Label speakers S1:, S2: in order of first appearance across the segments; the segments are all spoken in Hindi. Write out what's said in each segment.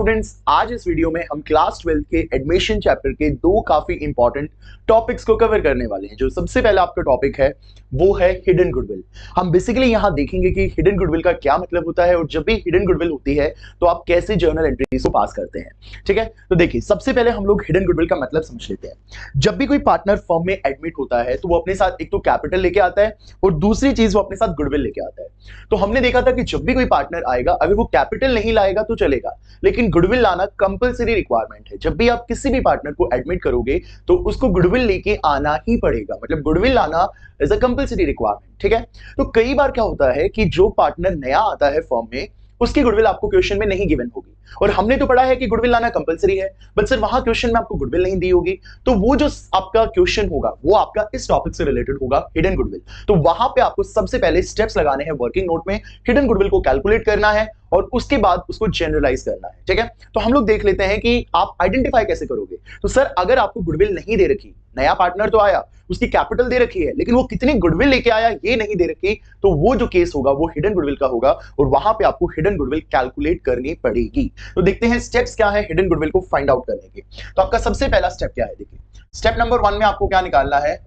S1: स्टूडेंट्स, आज इस वीडियो में हम क्लास 12 के एडमिशन चैप्टर के दो काफी इंपॉर्टेंट टॉपिक्स को कवर करने वाले हैं। जो सबसे पहला आपका टॉपिक है वो है हिडन गुडविल। हम बेसिकली यहां देखेंगे कि हिडन गुडविल का क्या मतलब होता है और जब भी हिडन गुडविल होती है तो आप कैसे जर्नल एंट्रीज को पास करते हैं। ठीक है, तो देखिए सबसे पहले हम लोग हिडन गुडविल का मतलब समझ लेते हैं। जब भी कोई पार्टनर फर्म में एडमिट होता है तो वो अपने साथ एक तो कैपिटल लेके आता है और दूसरी चीज वो अपने साथ गुडविल लेके आता है। तो हमने देखा था कि जब भी कोई पार्टनर आएगा अगर वो कैपिटल नहीं लाएगा तो चलेगा, लेकिन गुडविल लाना कंपलसरी रिक्वायरमेंट है। जब भी आप किसी भी पार्टनर को एडमिट करोगे तो उसको गुडविल लेके आना ही पड़ेगा, मतलब गुडविल लाना इज अ कंपलसरी रिक्वायरमेंट। ठीक है, तो कई बार क्या होता है कि जो पार्टनर नया आता है फर्म में उसकी गुडविल आपको क्वेश्चन में नहीं गिवन होगी, और हमने तो पढ़ा है कि गुडविल लाना कंपलसरी है, बट सर वहां क्वेश्चन में आपको गुडविल नहीं दी होगी, तो वो जो आपका क्वेश्चन होगा वो आपका इस टॉपिक से रिलेटेड होगा, हिडन गुडविल। तो वहां पे आपको सबसे पहले स्टेप्स लगाने हैं वर्किंग नोट में, हिडन गुडविल को कैलकुलेट करना है और उसके बाद उसको जनरलाइज करना है। ठीक है, तो हम लोग देख लेते हैं कि आप आइडेंटिफाई कैसे करोगे। तो सर अगर आपको गुडविल नहीं दे रखी, नया पार्टनर तो आया, उसकी कैपिटल दे रखी है, लेकिन वो कितनी गुडविल लेके आया ये नहीं दे रखी, तो वो जो केस होगा वो हिडन गुडविल का होगा और वहां पे आपको हिडन गुडविल कैलकुलेट करनी पड़ेगी। तो देखते हैं स्टेप्स क्या है हिडन गुडविल को फाइंड आउट करने के। तो आपका सबसे पहला स्टेप क्या है, देखिए स्टेप नंबर 1 में आपको क्या निकालना है,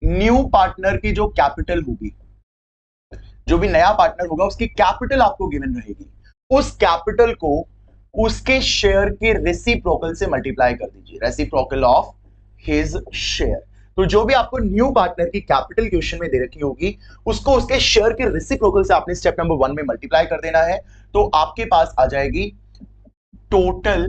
S1: न्यू पार्टनर की जो कैपिटल होगी, जो भी नया पार्टनर होगा उसकी कैपिटल आपको गिवन रहेगी, उस कैपिटल को उसके शेयर के रेसिप्रोकल से मल्टीप्लाई कर दीजिए, रेसिप्रोकल ऑफ हिज शेयर। तो जो भी आपको न्यू पार्टनर की कैपिटल क्वेश्चन में दे रखी होगी उसको उसके शेयर के रेसिप्रोकल से आपने स्टेप नंबर 1 में मल्टीप्लाई कर देना है, तो आपके पास आ जाएगी total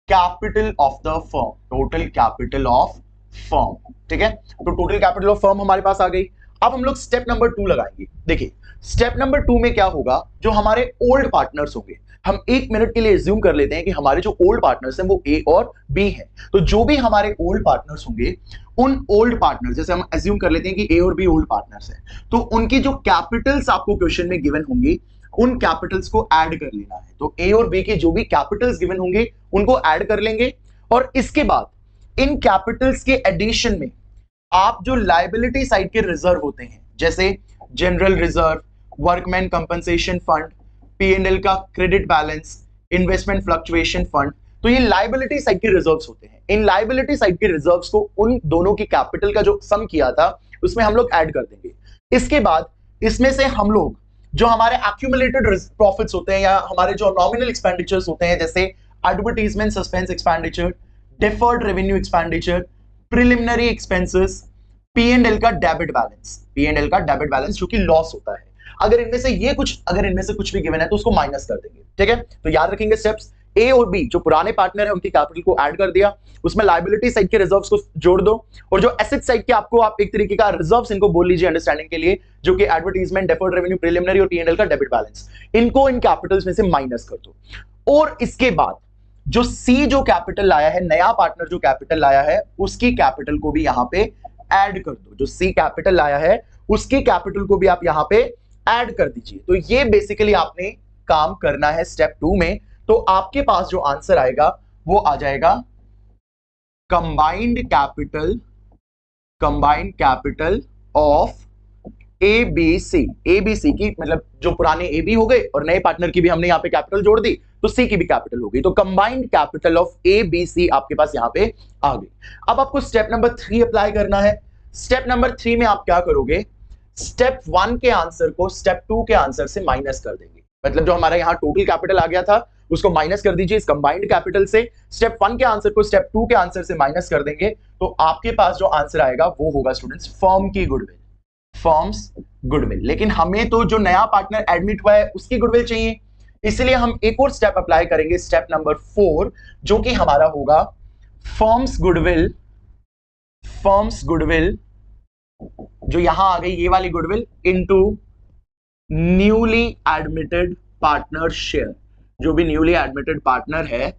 S1: capital of the firm, total capital of firm. ठीक है, तो टोटल कैपिटल ऑफ फर्म हमारे पास आ गई। अब हम लोग स्टेप नंबर 2 लगाएंगे। देखिए स्टेप नंबर 2 में क्या होगा, जो हमारे ओल्ड पार्टनर्स होंगे, हम 1 मिनट के लिए एज्यूम कर लेते हैं कि हमारे जो ओल्ड पार्टनर्स हैं वो ए और बी हैं, तो जो भी हमारे ओल्ड पार्टनर्स होंगे उन ओल्ड पार्टनर्स, जैसे हम एज्यूम कर लेते हैं कि ए और बी ओल्ड पार्टनर्स हैं, तो उनकी जो कैपिटल्स आपको क्वेश्चन में गिवन होंगी उन कैपिटल्स को ऐड कर लेना है। तो ए और बी के जो भी कैपिटल्स गिवन होंगे उनको ऐड कर लेंगे, और इसके बाद इन कैपिटल्स के एडिशन में आप जो लायबिलिटी साइड के रिजर्व होते हैं, जैसे general reserve, workman compensation fund, P&L का credit balance, investment fluctuation fund, तो ये लायबिलिटी साइड के रिजर्व्स होते हैं। इन लायबिलिटी साइड के रिजर्व्स को उन दोनों की कैपिटल का जो सम किया था उसमें हम लोग ऐड कर देंगे। इसके बाद इसमें से हम लोग जो हमारे एक्यूमुलेटेड प्रॉफिट्स होते हैं या हमारे जो नॉमिनल एक्सपेंडिचर्स होते हैं, जैसे advertisement suspense expenditure, deferred revenue expenditure, preliminary expenses, P&L का डेबिट बैलेंस, P&L का डेबिट बैलेंस जो कि लॉस होता है, अगर इनमें से कुछ भी गिवन है तो उसको माइनस कर देंगे। ठीक है, तो याद रखेंगे स्टेप्स, ए और बी जो पुराने पार्टनर है उनकी कैपिटल को ऐड कर दिया, उसमें लायबिलिटी साइड के रिजर्व्स को जोड़ दो, और जो एसेट साइड के आपको आप एक तरीके का रिजर्व्स इनको बोल लीजिए अंडरस्टैंडिंग के लिए, जो कि एडवर्टाइजमेंट, डेफर्ड रेवेन्यू, प्रिलिमिनरी और P&L का डेबिट बैलेंस, इनको इन कैपिटल्स में से माइनस कर दो। और इसके बाद जो सी जो कैपिटल लाया है, नया पार्टनर जो कैपिटल लाया है, उसकी कैपिटल को भी यहां पे ऐड कर दो। जो सी कैपिटल लाया है उसकी कैपिटल को भी आप यहां पे ऐड कर दीजिए। तो ये बेसिकली आपने काम करना है स्टेप 2 में। तो आपके पास जो आंसर आएगा वो आ जाएगा combined capital of ABC. ABC की मतलब जो पुराने एबी हो गए और नए पार्टनर की भी हमने यहां पे कैपिटल जोड़ दी, तो सी की भी कैपिटल हो गई, तो कंबाइंड कैपिटल ऑफ एबीसी आपके पास यहां पे आ गई। अब आपको स्टेप नंबर 3 अप्लाई करना है। स्टेप नंबर 3 में आप क्या करोगे, स्टेप 1 के आंसर को स्टेप 2 के आंसर से माइनस कर देंगे, मतलब जो हमारा यहां टोटल कैपिटल आ गया था उसको माइनस कर दीजिए इस कंबाइंड कैपिटल से। स्टेप 1 के आंसर को स्टेप 2 के आंसर से माइनस कर देंगे, तो आपके पास जो आंसर आएगा वो होगा स्टूडेंट्स फर्म की गुडविल, फर्म्स गुडविल। लेकिन हमें तो जो नया पार्टनर एडमिट हुआ है उसकी गुडविल चाहिए, इसलिए हम एक और स्टेप अप्लाई करेंगे, स्टेप नंबर 4, जो कि हमारा होगा फर्म्स गुडविल, जो यहां आ गई ये वाली goodwill, into newly admitted partner share. जो भी न्यूली एडमिटेड पार्टनर है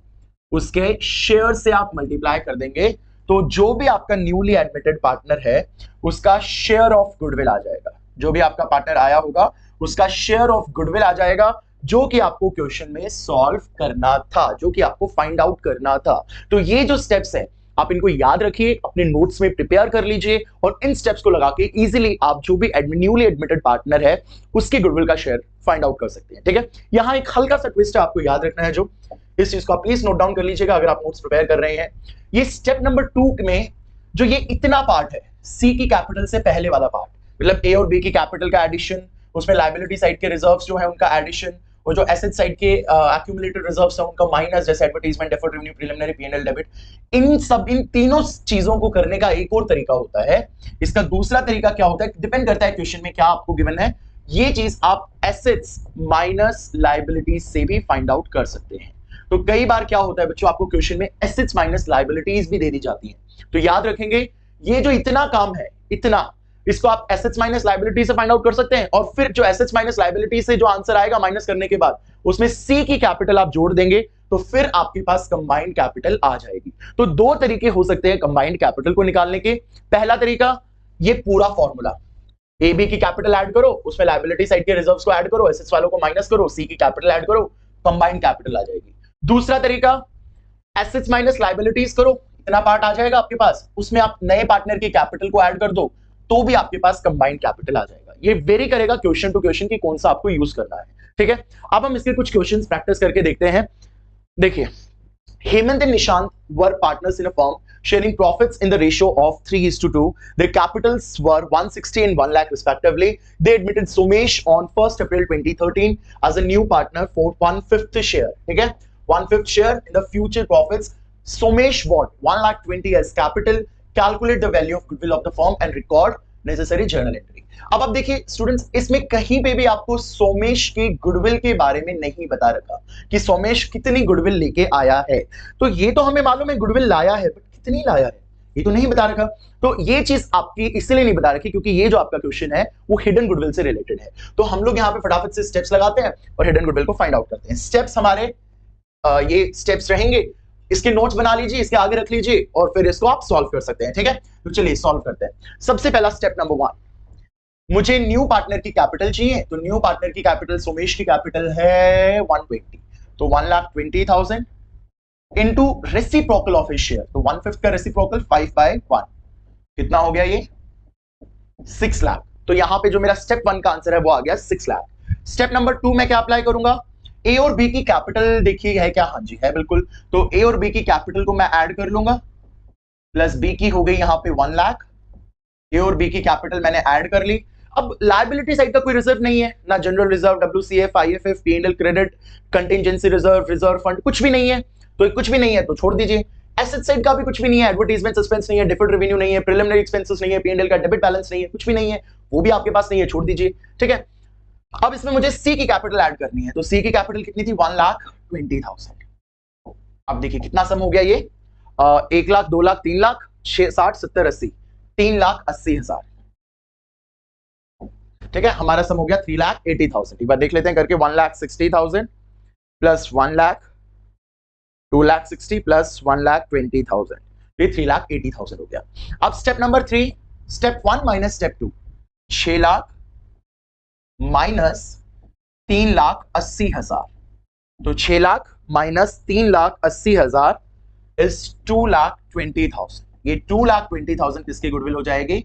S1: उसके शेयर से आप मल्टीप्लाई कर देंगे, तो जो भी आपका न्यूली एडमिटेड पार्टनर है उसका शेयर ऑफ गुडविल आ जाएगा। जो भी आपका पार्टनर आया होगा उसका शेयर ऑफ गुडविल आ जाएगा, जो कि आपको क्वेश्चन में सॉल्व करना था, जो कि आपको फाइंड आउट करना था। तो ये जो स्टेप्स है आप इनको याद रखिए, अपने नोट्स में प्रिपेयर कर लीजिए और इन स्टेप्स को लगा के इजीली आप जो भी न्यूली एडमिटेड पार्टनर है उसके गुडविल का शेयर फाइंड आउट कर सकते हैं। ठीक है, यहां एक हल्का सा ट्विस्ट है, आपको याद रखना है, जो इस चीज को आप प्लीज नोट डाउन कर लीजिएगा अगर आप नोट्स प्रिपेयर कर रहे हैं। ये स्टेप नंबर 2 में जो ये इतना पार्ट है, सी की कैपिटल से पहले वाला पार्ट, मतलब ए और बी की कैपिटल का एडिशन, उसमें लायबिलिटी साइड के रिजर्व्स जो है उनका एडिशन, और जो एसेट साइड के एक्यूमुलेटेड रिजर्व्स है उनका माइनस, जैसे advertisement, deferred revenue, preliminary, PNL, debit, इन तीनों चीजों को करने का एक और तरीका होता है। इसका दूसरा तरीका क्या होता है, डिपेंड करता है क्वेश्चन में क्या आपको गिवन है। ये चीज आप एसेट्स माइनस लायबिलिटीज से भी फाइंड आउट कर सकते हैं। तो कई बार क्या होता है बच्चों, आपको क्वेश्चन में एसेट्स माइनस लायबिलिटीज भी दे दी जाती हैं, तो याद रखेंगे ये जो इतना काम है, इतना, इसको आप एसेट्स माइनस लायबिलिटी से फाइंड आउट कर सकते हैं, और फिर जो एसेट्स माइनस लायबिलिटी से जो आंसर आएगा माइनस करने के बाद उसमें सी की कैपिटल आप जोड़ देंगे, तो फिर आपके पास कंबाइंड कैपिटल आ जाएगी। तो दो तरीके हो सकते हैं कंबाइंड कैपिटल को निकालने के। पहला तरीका, ये पूरा फॉर्मूला, ए बी की कैपिटल ऐड करो, उसमें लायबिलिटी साइड के रिजर्व्स को ऐड करो, एसेट्स वालों को माइनस करो, सी की कैपिटल ऐड करो, कंबाइंड कैपिटल आ जाएगी। दूसरा तरीका, एसेट्स माइनस लायबिलिटीज करो, इतना पार्ट आ जाएगा आपके पास, उसमें आप नए पार्टनर की कैपिटल को ऐड कर दो, तो भी आपके पास कंबाइंड कैपिटल आ जाएगा। ये वेरी करेगा क्वेश्चन टू क्वेश्चन की कौन सा आपको यूज करना है। ठीक है, अब हम इसके कुछ क्वेश्चंस प्रैक्टिस करके देखते हैं। देखिए, Hemant and Nishant were partners in a firm sharing profits in the ratio of 3:2. Their capitals were 160 and 1 lakh respectively. They admitted Somesh on 1st April 2013 as a new partner for 1/5 share. ठीक है, 1/5 share in the future profits. Somesh bought 1,20,000 as capital. Calculate the value of goodwill of the firm and record necessary journal entry. अब आप देखिए स्टूडेंट्स, इसमें कहीं पे भी आपको सोमेश के गुडविल के बारे में नहीं बता रखा कि सोमेश कितनी गुडविल लेके आया है। तो ये तो हमें मालूम है गुडविल लाया है, बट कितनी लाया है ये तो नहीं बता रखा। तो ये चीज आपकी इसलिए नहीं बता रखी क्योंकि ये जो आपका क्वेश्चन है वो हिडन गुडविल से रिलेटेड है। तो हम लोग यहाँ पे फटाफट से स्टेप्स लगाते हैं और हिडन गुडविल को फाइंड आउट करते हैं। स्टेप्स हमारे ये स्टेप्स रहेंगे, इसके नोट्स बना लीजिए, इसके आगे रख लीजिए और फिर इसको आप सॉल्व कर सकते हैं। ठीक है, तो चलिए सॉल्व करते हैं। सबसे पहला स्टेप नंबर 1, मुझे न्यू पार्टनर की कैपिटल चाहिए। तो न्यू पार्टनर की कैपिटल, सोमेश की कैपिटल है 120, तो 1,20,000 into reciprocal of his share, तो 1/5 का रेसिप्रोकल 5/1, कितना हो गया ये 6 लाख। तो यहां पे जो मेरा स्टेप 1 का आंसर है वो आ गया 6 लाख। स्टेप नंबर 2 में क्या अप्लाई करूंगा, ए और बी की कैपिटल देखिए है क्या, हाँ जी है बिल्कुल। तो ए और बी की कैपिटल को मैं ऐड कर लूंगा, प्लस बी की हो गई यहां पे 1 लाख। ए और बी की कैपिटल मैंने ऐड कर ली। अब लायबिलिटी साइड का कोई रिजर्व नहीं है, ना general reserve, WCF, IFF, PNL, credit, contingency reserve, reserve fund, कुछ भी नहीं है। तो कुछ भी नहीं है तो छोड़ दीजिए। एसेट साइड का भी कुछ भी नहीं है, एडवर्टाइजमेंट सस्पेंस नहीं है, डेफर्ड रेवेन्यू नहीं है, प्रीलिमिनरी एक्सपेंसेस नहीं है, पीएनएल का डेबिट बैलेंस नहीं है, कुछ भी नहीं है, वो भी आपके पास नहीं है, छोड़ दीजिए। ठीक है, अब इसमें मुझे सी की कैपिटल ऐड करनी है। तो सी की कैपिटल कितनी थी, 1,20,000। अब देखिए कितना सम हो गया ये, 1 लाख, 2 लाख, 3 लाख, 6, 60, 70, 80, 3,80,000। ठीक है, हमारा सम हो गया 3,80,000। एक बार देख लेते हैं करके, 1,60,000 प्लस 1 लाख, 2,60,000 प्लस 1,20,000, ये 3,80,000 हो गया। अब step number 3, step 1 minus step 2, 6 lakh minus 3,80,000, तो 6 लाख माइनस 3,80,000 इज 2,20,000। ये 2,20,000 किसकी गुडविल हो जाएगी,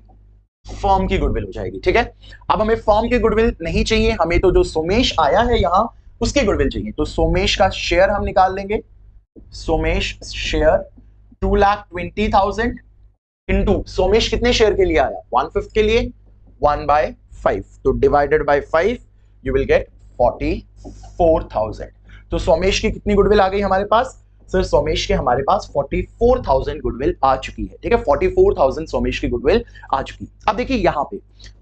S1: फर्म की गुडविल हो जाएगी। ठीक है, अब हमें फर्म की गुडविल नहीं चाहिए, हमें तो जो सोमेश आया है यहां उसकी गुडविल चाहिए। तो सोमेश का शेयर हम निकाल लेंगे। सोमेश शेयर 2,20,000 इंटू सोमेश कितने शेयर के लिए आया, 1/5 के लिए, 1/5, तो divided by 5 you will get 44,000। तो सोमेश की कितनी गुडविल आ गई हमारे पास, सर सोमेश के हमारे पास 44,000 गुडविल आ चुकी है। ठीक है, 44,000 सोमेश की गुडविल आ चुकी है। अब देखिए यहां पे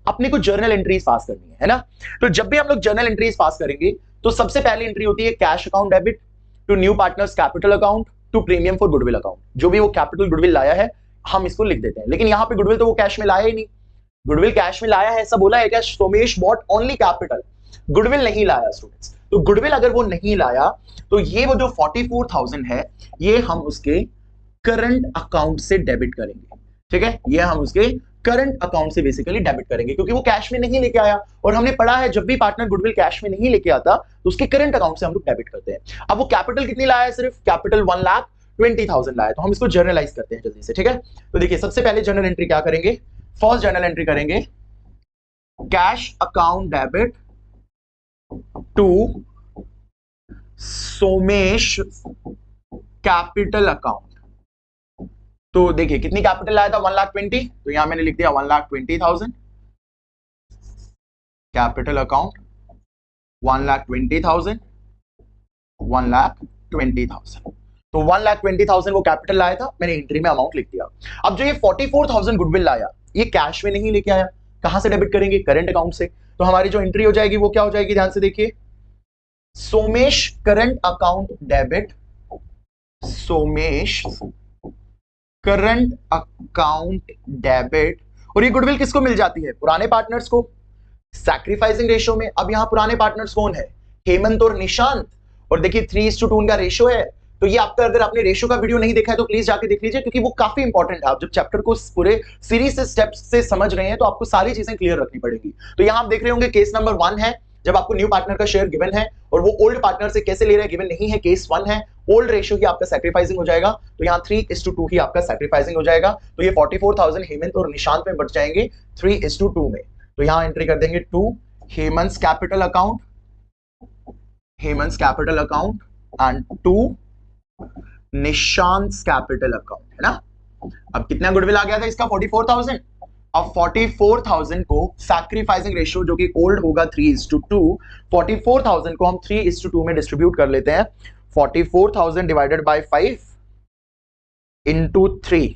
S1: अपने को जर्नल एंट्रीज पास करनी है ना। तो जब भी हम लोग जर्नल एंट्रीज पास करेंगे तो सबसे पहली एंट्री होती है cash account debit to new partners capital account to premium for goodwill account. जो भी वो कैपिटल गुडविल लाया है हम इसको लिख देते हैं, लेकिन यहां पे गुडविल तो वो कैश में लाया ही नहीं। गुडविल कैश में लाया है ऐसा बोला है क्या, Somesh brought only capital, goodwill नहीं लाया स्टूडेंट्स। तो गुडविल अगर वो नहीं लाया तो ये वो जो 44,000 है ये हम उसके करंट अकाउंट से डेबिट करेंगे। ठीक है, ये हम उसके करंट अकाउंट से बेसिकली डेबिट करेंगे क्योंकि वो कैश में नहीं लेके आया, और हमने पढ़ा है जब भी पार्टनर गुडविल कैश में नहीं लेके आता तो उसके करंट अकाउंट से हम लोग डेबिट करते हैं। अब वो कैपिटल कितनी लाया है, सिर्फ कैपिटल 1 लाख 1,20,000 लाया, तो हम इसको जर्नलाइज करते हैं जल्दी से, ठीक है। तो देखिए सबसे पहले जर्नल एंट्री क्या करेंगे, फर्स्ट जर्नल एंट्री करेंगे cash account debit to Somesh capital account. तो देखिए कितनी कैपिटल आया था 1,20,000, तो यहां मैंने लिख दिया 1,20,000 कैपिटल अकाउंट 1,20,000 1,20,000। तो 1,20,000 वो कैपिटल लाया था, मैंने एंट्री में अमाउंट लिख दिया। अब जो ये 44,000 गुडविल लाया, ये कैश में नहीं लेके आया, कहां से डेबिट करेंगे, करंट अकाउंट से। तो हमारी जो एंट्री हो जाएगी वो क्या हो जाएगी, ध्यान से देखिए, Somesh current account debit, Somesh current account debit. और ये गुडविल किसको मिल जाती है, पुराने पार्टनर्स को, सैक्रिफाइसिंग रेशियो में। अब यहां पुराने पार्टनर्स कौन है, हेमंत और निशांत। और देखिए 3:2 का रेशियो है, तो ये आपका, अगर आपने रेशियो का वीडियो नहीं देखा है तो प्लीज जाके देख लीजिए, क्योंकि वो काफी इंपॉर्टेंट है। आप जब चैप्टर को पूरे सीरीज से स्टेप्स से समझ रहे हैं तो आपको सारी चीजें क्लियर रखनी पड़ेगी। तो यहां आप देख रहे होंगे केस नंबर 1 है, जब आपको न्यू पार्टनर का शेयर गिवन है और वो ओल्ड पार्टनर से कैसे ले रहे हैं गिवन नहीं है, केस 1 है। ओल्ड रेशियो ही आपका सैक्रिफाइसिंग हो जाएगा, तो यहाँ 3:2 ही आपका सैक्रिफाइसिंग हो जाएगा। तो ये 44,000 हेमंत और निशांत में बढ़ जाएंगे 3:2 में। तो यहाँ एंट्री कर देंगे 2 Hemant capital account, Hemant capital account and 2 Nishant capital account, है ना। अब कितना गुडविल आ गया था इसका 44,000। अब 44,000 को सैक्रिफाइसिंग रेशियो जो कि ओल्ड होगा 3:2, 44,000 को हम 3:2 में डिस्ट्रीब्यूट कर लेते हैं। 44,000 डिवाइडेड बाय 5 इंटू 3,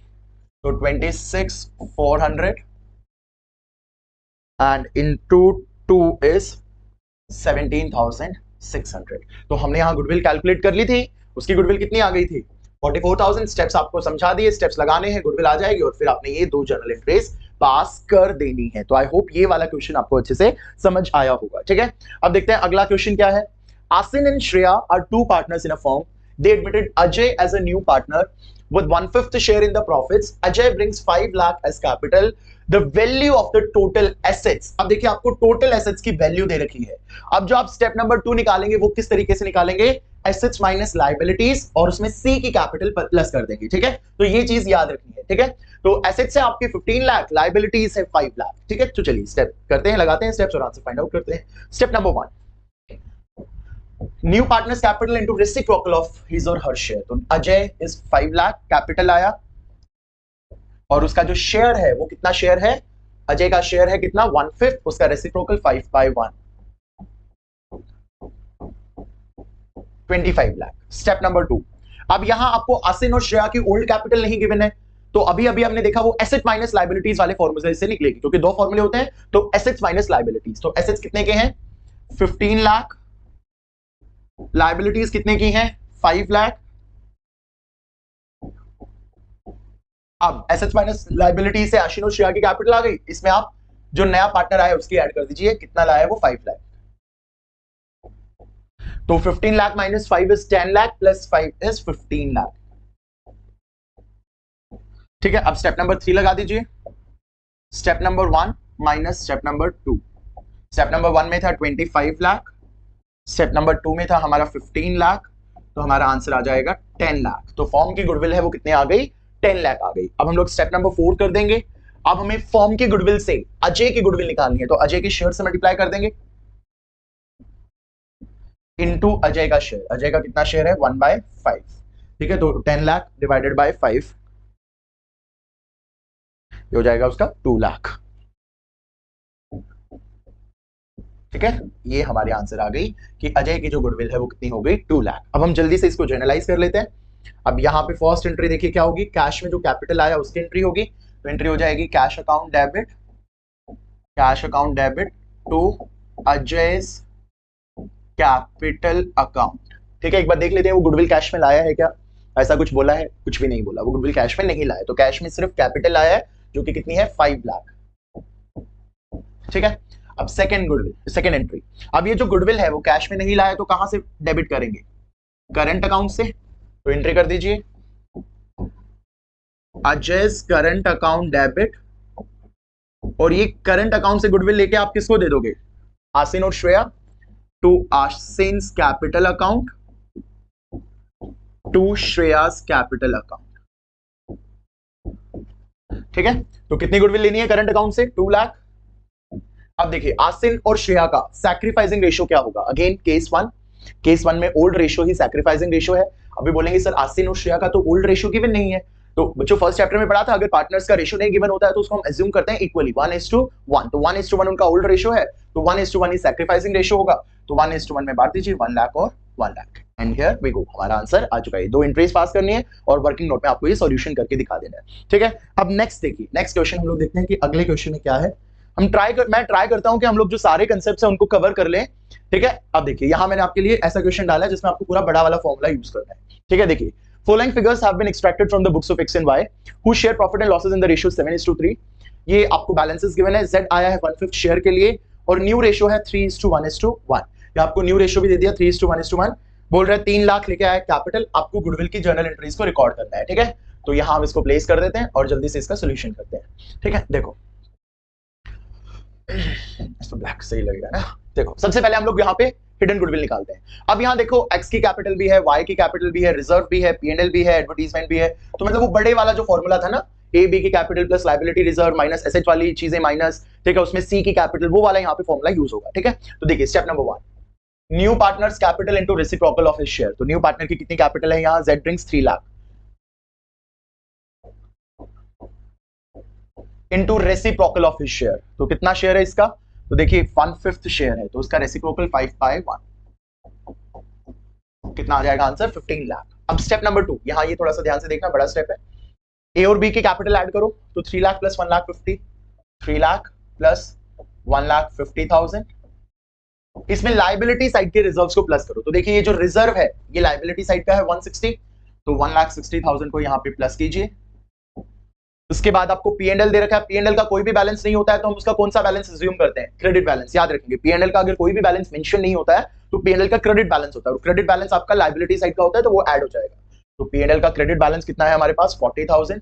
S1: तो 26,400 एंड इंटू 2 इज 17,600। तो हमने यहां गुडविल कैलकुलेट कर ली थी, उसकी गुडविल कितनी आ गई थी 44,000। स्टेप्स आपको समझा दिए, स्टेप्स लगाने हैं, गुडविल आ जाएगी और फिर आपने ये 2 जर्नल एंट्रीज पास कर देनी है। तो आई होप ये वाला क्वेश्चन आपको अच्छे से समझ आया होगा, ठीक है। अब देखते हैं अगला क्वेश्चन क्या है। Asin and Shreya are 2 partners in a firm, they admitted Ajay as a new partner with 1/5 share in the profits. Ajay brings 5 lakh as capital. The value of the total assets. अब देखिए आपको टोटल एसेट्स की वैल्यू दे रखी है। अब जो आप स्टेप नंबर 2 निकालेंगे वो किस तरीके से निकालेंगे, एसेट्स माइनस लायबिलिटीज और उसमें सी की कैपिटल प्लस कर देंगे, ठीक है। तो ये चीज याद रखनी है, ठीक है। तो एसेट्स है आपके 15 लाख, लायबिलिटीज है 5 लाख, ठीक है। तो चलिए स्टेप करते हैं, लगाते हैं स्टेप्स और आंसर फाइंड आउट करते हैं। Step number 1, new partners capital into reciprocal of his और हर शेयर। तो अजय इज 5 लाख कैपिटल आया और उसका जो शेयर है वो कितना शेयर है, अजय का शेयर है कितना 1/5, उसका रेसिप्रोकल 5/1, 25 लाख। स्टेप नंबर 2, अब यहां आपको आसिन और श्रेया की ओल्ड कैपिटल नहीं गिवन है, तो अभी अभी हमने देखा वो एसेट माइनस लायबिलिटीज वाले फॉर्मूले से निकलेगी, क्योंकि 2 फॉर्मूले होते हैं। तो एसेट्स माइनस लायबिलिटीज, तो एसेट्स कितने के हैं 15 लाख, लायबिलिटीज कितने की हैं 5 लाख। अब एसेट्स माइनस लायबिलिटी से आशिन और श्रेया की कैपिटल आ गई, इसमें आप जो नया पार्टनर आया उसकी ऐड कर दीजिए, कितना लाया है वो 5 लाख। तो 15 lakh minus 5 is 10 lakh plus 5 is 15 lakh, ठीक है। अब स्टेप नंबर 3 लगा दीजिए, step number 1 minus step number 2। Step number 1 में था 25 लाख, स्टेप नंबर 2 में था हमारा 15 लाख, तो हमारा आंसर आ जाएगा 10 लाख। तो फॉर्म की गुडविल है वो कितने आ गई 10 लाख आ गई। अब हम लोग स्टेप नंबर 4 कर देंगे। अब हमें फॉर्म की गुडविल से अजय की गुडविल निकालनी है, तो अजय के शेयर से मल्टीप्लाई कर देंगे इनटू अजय का शेयर। अजय का कितना शेयर है 1/5, ठीक है। तो 10 लाख डिवाइडेड बाय 5 हो जाएगा उसका 2 लाख, ठीक है। ये हमारे आंसर आ गई कि अजय की जो गुडविल है वो कितनी हो गई 2 लाख। अब हम जल्दी से इसको जर्नलाइज कर लेते हैं। अब यहाँ पे फर्स्ट एंट्री देखिए क्या होगी, कैश में जो कैपिटल आया उसकी एंट्री होगी, तो एंट्री हो जाएगी cash account debit, cash account debit to Ajay capital account, ठीक है। एक बार देख लेते हैं वो गुडविल कैश में लाया है क्या, ऐसा कुछ बोला है, कुछ भी नहीं बोला, वो गुडविल कैश में नहीं लाया। तो कैश में सिर्फ कैपिटल आया है जो कि कितनी है 5 लाख, ठीक है। अब सेकंड गुडविल, सेकंड एंट्री, अब ये जो गुडविल है वो कैश में नहीं लाया तो कहां से डेबिट करेंगे, करंट अकाउंट से। तो एंट्री कर दीजिए अजय करंट अकाउंट डेबिट, और ये करंट अकाउंट से गुडविल लेके आप किसको दे दोगे, आसिन और Shreya, to Asin capital account to Shreyas capital account. ठीक है, तो कितनी गुडविल लेनी है करंट अकाउंट से? 2 लाख। अब देखिए आसिन और श्रेया का सैक्रिफाइसिंग रेशियो क्या होगा? अगेन केस वन में ओल्ड रेशियो ही सैक्रिफाइसिंग रेशियो है। अभी बोलेंगे सर आसिन और श्रेया का तो ओल्ड रेशियो गिवन नहीं है, तो बच्चों फर्स्ट चैप्टर में पढ़ा था अगर पार्टनर्स का रेशियो नहीं गिवन होता है तो उसको हम एज्यूम करते हैं इक्वली 1:1, तो 1:1 उनका ओल्ड रेशियो है, तो 1:1 ही सैक्रिफाइसिंग रेशियो होगा, तो 1:1 में बांट दीजिए 1 लाख और 1 lakh, and here we go, हमारा आंसर आ चुका है। 2 एंट्रीज पास करनी है और वर्किंग नोट में आपको ये सॉल्यूशन करके दिखा देना है। ठीक है, अब नेक्स्ट देखिए, नेक्स्ट क्वेश्चन हम लोग देखते हैं कि अगले क्वेश्चन में क्या है। मैं ट्राई करता हूं कि हम लोग जो सारे कंसेप्ट है उनको कवर कर लें। ठीक है, अब देखिए यहां मैंने आपके लिए ऐसा क्वेश्चन डाला है जिसमें आपको पूरा बड़ा वाला फॉर्मूला यूज करना है। ठीक है, देखिए following figures have been extracted from the books of X and Y whose share profit and losses in the ratio 7:3। ये आपको बैलेंसेस गिवन है, Z आया है 1/5 शेयर के लिए और न्यू रेशियो है 3:1:1। ये आपको न्यू रेशियो भी दे दिया 3:1:1। बोल रहा है 3 लाख लेके आया कैपिटल, आपको गुडविल की जर्नल एंट्रीज को रिकॉर्ड करना है। ठीक है, तो यहां हम इसको प्लेस कर देते हैं और जल्दी से इसका सोल्यूशन करते हैं। ठीक है, देखो इसको ब्लैक सही लगेगा ना। देखो सबसे पहले हम लोग यहाँ पे हिडन गुडविल निकालते हैं। अब यहाँ देखो एक्स की कैपिटल भी है, वाई की कैपिटल भी है, रिजर्व भी है, पीएनएल भी है, एडवर्टीजमेंट भी है, तो मतलब वो बड़े वाला जो फॉर्मूला था ना, ए बी की capital plus liability reserve minus asset वाली चीजें माइनस, ठीक है, उसमें सी की कैपिटल, वो वाला यहाँ पे फॉर्मूला यूज होगा। ठीक है, तो देखिए step number 1, new partners capital into reciprocal of his share. तो न्यू पार्टनर की कितनी कैपिटल है यहाँ? Z brings 3 lakh into reciprocal of his share, तो कितना शेयर है इसका? तो देखिए 1/5 शेयर है, तो उसका रेसिप्रोकल 5/1, कितना आ जाएगा आंसर? 15 लाख। अब स्टेप नंबर 2, यहाँ ये थोड़ा सा ध्यान से देखना, बड़ा स्टेप है। ए और बी की कैपिटल ऐड करो, तो 3 लाख प्लस 1 लाख 50, 3 लाख प्लस 1 लाख 50,000। इसमें लाइबिलिटी साइड के रिजर्व्स को प्लस करो, तो देखिए ये जो रिजर्व है ये लाइबिलिटी साइड का है 160, तो 1,60,000 को यहाँ पे प्लस कीजिए। उसके बाद आपको पीएनएल दे रखा है, पीएनएल का कोई भी बैलेंस नहीं होता है तो हम उसका कौन सा बैलेंस अज्यूम करते हैं? Credit balance. याद रखेंगे पीएनएल का अगर कोई भी बैलेंस मेंशन नहीं होता है तो पीएनएल का क्रेडिट बैलेंस होता है, और क्रेडिट बैलेंस आपका लायबिलिटी साइड का होता है तो वो ऐड हो जाएगा। तो पीएनएल का क्रेडिट बैलेंस कितना है हमारे पास? 40,000,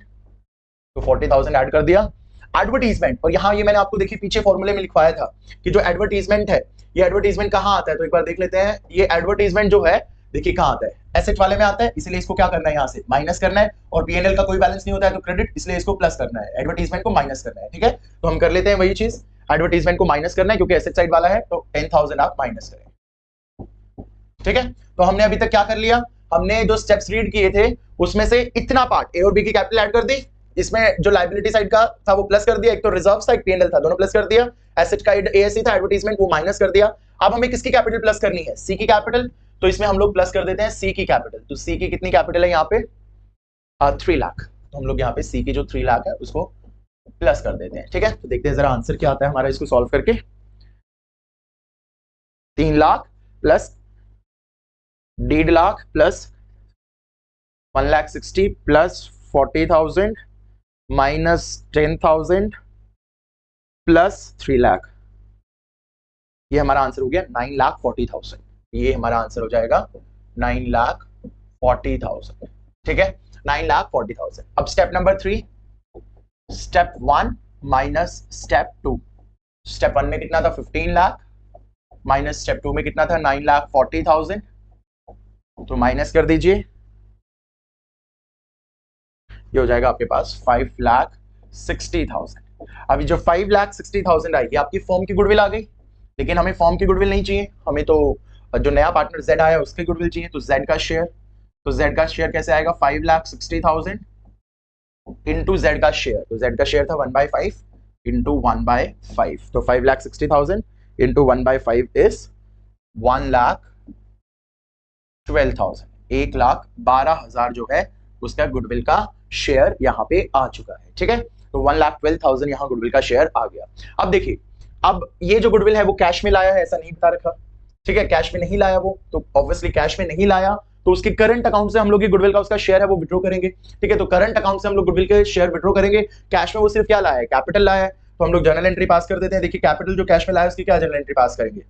S1: तो 40,000 ऐड कर दिया। एडवर्टीजमेंट, और यहाँ ये मैंने आपको देखिए पीछे फॉर्मूले में लिखवाया था कि जो एडवर्टीजमेंट है, ये एडवर्टीजमेंट कहाँ आता है, तो एक बार देख लेते हैं। ये एडवर्टीजमेंट जो है देखिए कहाँ आता है? एसेट वाले में आता है, इसलिए इसको क्या करना है? यहाँ से माइनस करना है, और पीएनएल का कोई बैलेंस नहीं होता है तो क्रेडिट, इसलिए इसको प्लस करना है, एडवर्टीजमेंट को माइनस करना है। ठीक है, तो हम कर लेते हैं वही चीज, एडवर्टीजमेंट को माइनस करना है क्योंकि एसेट साइड वाला है, तो 10,000 आप माइनस करें। ठीक है, तो हमने अभी तक क्या कर लिया? हमने जो स्टेप्स रीड किए थे उसमें से इतना पार्ट ए और बी की कैपिटल ऐड कर दी, इसमें जो लायबिलिटी साइड का था वो प्लस कर दिया, एक तो रिजर्व साइड पीएनएल था, दोनों प्लस कर दिया, एसेट का एएससी था, एडवर्टीजमेंट वो माइनस कर दिया। अब हमें किसकी कैपिटल प्लस करनी है? सी की कैपिटल, तो इसमें हम लोग प्लस कर देते हैं सी की कैपिटल। तो सी की कितनी कैपिटल है यहाँ पे? 3 लाख, तो हम लोग यहाँ पे सी की जो 3 लाख है उसको प्लस कर देते हैं। ठीक है, तो देखते हैं जरा आंसर क्या आता है हमारा इसको सॉल्व करके। 3 lakh plus 1.5 lakh plus 1,60,000 plus 40,000 minus 10,000 plus 3 lakh, ये हमारा आंसर हो गया 9,40,000। ये हमारा आंसर हो जाएगा 9,40,000। ठीक है, 9,40,000। अब step number 3, step 1 minus step 2। Step 1 में कितना था? 15 लाख, माइनस स्टेप 2 में कितना था? 9,40,000, तो माइनस कर दीजिए, ये हो जाएगा आपके पास 5,60,000। अभी जो 5,60,000 आएगी आपकी फॉर्म की गुडविल आ गई, लेकिन हमें फॉर्म की गुडविल नहीं चाहिए, हमें तो जो नया पार्टनर जेड आया उसकी गुडविल चाहिए। तो जेड का शेयर, तो जेड का शेयर कैसे आएगा? 5,60,000 इंटू जेड का शेयर, तो जेड का शेयर था 1/5 इंटू 1/5, तो 5,60,000 इंटू 1/5 इज 1,12,000, 1,12,000 जो है उसका गुडविल का शेयर यहाँ पे आ चुका है। ठीक है, तो 1,12,000 यहाँ गुडविल का शेयर आ गया। अब देखिए, अब ये जो गुडविल है वो कैश में लाया है, ऐसा नहीं बता रखा। ठीक है, कैश में नहीं लाया वो, तो ऑब्वियसली कैश में नहीं लाया तो उसके करंट अकाउंट से हम लोग गुडविल का उसका शेयर है वो विड्रॉ करेंगे। ठीक है, तो करंट अकाउंट से हम लोग गुडविल के शेयर विड्रॉ करेंगे। कैश में वो सिर्फ क्या लाया है? कैपिटल लाया है, तो हम लोग जर्नल एंट्री पास कर देते हैं। देखिए कैपिटल जो कैश में लाया है उसकी क्या जर्नल एंट्री पास करेंगे?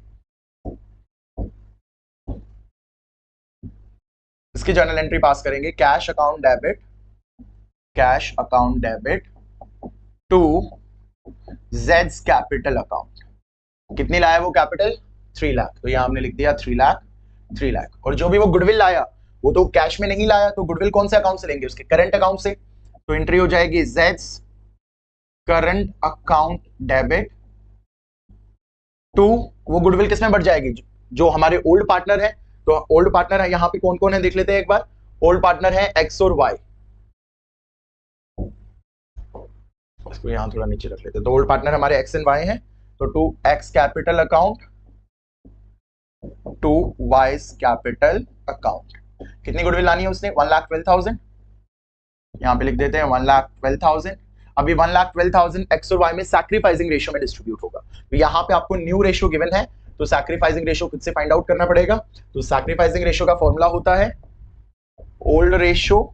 S1: इसकी जर्नल एंट्री पास करेंगे कैश अकाउंट डेबिट टू जेड्स कैपिटल अकाउंट। कितनी लाया वो कैपिटल? 3 लाख, तो यहां हमने लिख दिया 3 लाख। और जो भी वो गुडविल लाया वो तो कैश में नहीं लाया, तो गुडविल कौन से अकाउंट से लेंगे, उसके करंट अकाउंट से। तो एंट्री हो जाएगी जेड्स करंट अकाउंट डेबिट टू, वो गुडविल किसमें बढ़ जाएगी, जो हमारे ओल्ड पार्टनर है। तो ओल्ड पार्टनर है यहाँ पे कौन कौन है देख लेते हैं एक बार। ओल्ड पार्टनर है एक्स और वाई, इसको यहां थोड़ा नीचे रख लेते हैं। तो ओल्ड पार्टनर हमारे एक्स एंड वाई हैं, तो to X capital account to Y's capital account. कितनी गुडविल लानी है उसने, 1,12,000, यहां पे लिख देते हैं 1,12,000। अभी 1,12,000 एक्स और वाई में सैक्रिफाइसिंग रेशियो में डिस्ट्रीब्यूट होगा। तो यहाँ पे आपको न्यू रेशियो गिवन है, तो सैक्रिफाइसिंग रेशियो खुद से फाइंड आउट करना पड़ेगा। तो सैक्रिफाइसिंग रेशियो का फॉर्मूला होता है old ratio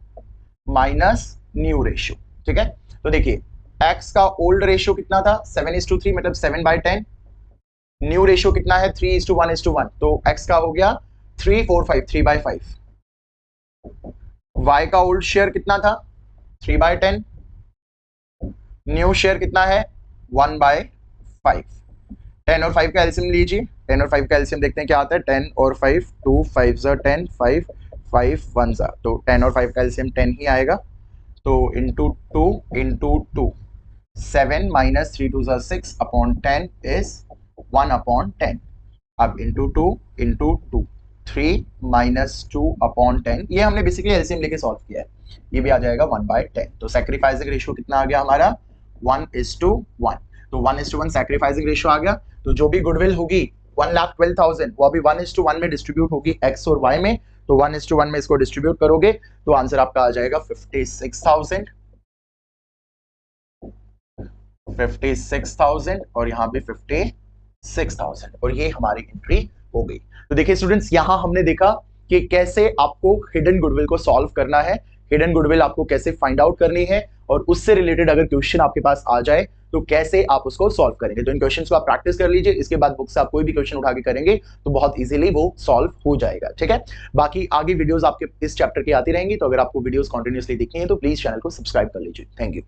S1: minus new ratio, ठीक है। तो देखिए x का ओल्ड रेशियो कितना था 7:3, मतलब 7/10। न्यू रेशियो कितना है 3:1:1, तो x का हो गया 3/4/5, 3/5। y का ओल्ड शेयर कितना था 3/10, न्यू शेयर कितना है 1/5। 10 और 5 का एलसीएम लीजिए, 10 और 5 का एलसीएम देखते हैं क्या आता है, 10 और 5, 2 5 10, 5 5 1, तो 10 और 5 का एलसीएम 10 ही आएगा। तो into 2 into 2, 7 minus 3 2 6 upon 10 is 1/10। अब इंटू 2 इंटू 2, 3 माइनस 2 अपॉन 10, ये हमने बेसिकली एलसीएम लेके सॉल्व किया है, ये भी आ जाएगा 1/10। तो सैक्रिफाइसिंग रेशियो कितना आ गया हमारा 1:1। तो 1:1 सैक्रिफाइसिंग रेशियो आ गया। तो जो भी गुडविल होगी 1,12,000 वो अभी 1:1 में डिस्ट्रीब्यूट होगी एक्स और वाई में। तो 1:1 में इसको डिस्ट्रीब्यूट करोगे तो आंसर आपका आ जाएगा 56,000 और यहाँ पे 56,000, और ये हमारी एंट्री हो गई। तो देखिए स्टूडेंट्स, यहां हमने देखा कि कैसे आपको हिडन गुडविल को सॉल्व करना है, हिडन गुडविल आपको कैसे फाइंड आउट करनी है, और उससे रिलेटेड अगर क्वेश्चन आपके पास आ जाए तो कैसे आप उसको सॉल्व करेंगे। तो इन क्वेश्चंस को आप प्रैक्टिस कर लीजिए, इसके बाद बुक से आप कोई भी क्वेश्चन उठा के करेंगे तो बहुत इजीली वो सॉल्व हो जाएगा, ठीक है। बाकी आगे वीडियोस आपके इस चैप्टर की आती रहेंगी, तो अगर आपको वीडियोस कंटिन्यूअसली देखनी है तो प्लीज चैनल को सब्सक्राइब कर लीजिए। Thank you.